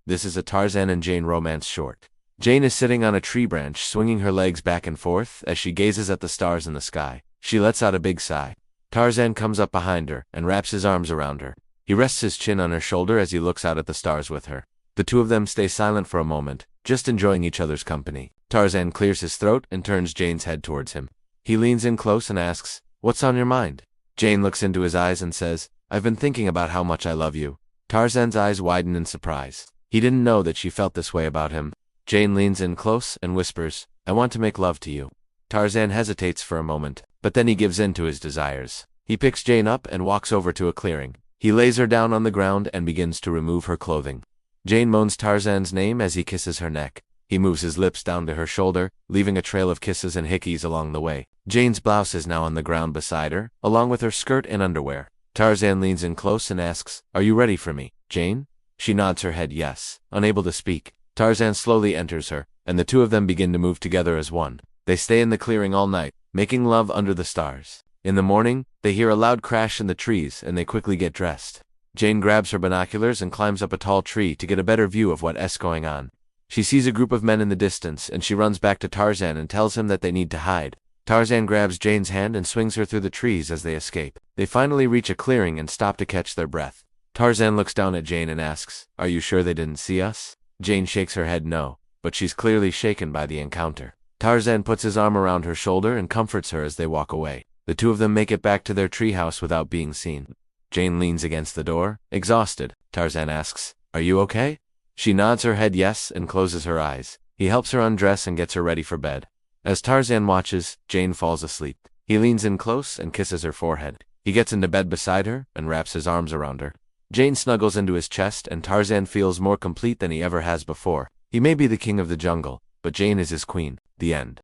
This is a Tarzan and Jane romance short. Jane is sitting on a tree branch, swinging her legs back and forth as she gazes at the stars in the sky. She lets out a big sigh. Tarzan comes up behind her and wraps his arms around her. He rests his chin on her shoulder as he looks out at the stars with her. The two of them stay silent for a moment, just enjoying each other's company. Tarzan clears his throat and turns Jane's head towards him. He leans in close and asks, "What's on your mind?" Jane looks into his eyes and says, "I've been thinking about how much I love you." Tarzan's eyes widen in surprise. He didn't know that she felt this way about him. Jane leans in close and whispers, "I want to make love to you." Tarzan hesitates for a moment, but then he gives in to his desires. He picks Jane up and walks over to a clearing. He lays her down on the ground and begins to remove her clothing. Jane moans Tarzan's name as he kisses her neck. He moves his lips down to her shoulder, leaving a trail of kisses and hickeys along the way. Jane's blouse is now on the ground beside her, along with her skirt and underwear. Tarzan leans in close and asks, "Are you ready for me, Jane?" She nods her head yes, unable to speak. Tarzan slowly enters her, and the two of them begin to move together as one. They stay in the clearing all night, making love under the stars. In the morning, they hear a loud crash in the trees and they quickly get dressed. Jane grabs her binoculars and climbs up a tall tree to get a better view of what's going on. She sees a group of men in the distance and she runs back to Tarzan and tells him that they need to hide. Tarzan grabs Jane's hand and swings her through the trees as they escape. They finally reach a clearing and stop to catch their breath. Tarzan looks down at Jane and asks, "Are you sure they didn't see us?" Jane shakes her head no, but she's clearly shaken by the encounter. Tarzan puts his arm around her shoulder and comforts her as they walk away. The two of them make it back to their treehouse without being seen. Jane leans against the door, exhausted. Tarzan asks, "Are you okay?" She nods her head yes and closes her eyes. He helps her undress and gets her ready for bed. As Tarzan watches, Jane falls asleep. He leans in close and kisses her forehead. He gets into bed beside her and wraps his arms around her. Jane snuggles into his chest and Tarzan feels more complete than he ever has before. He may be the king of the jungle, but Jane is his queen. The end.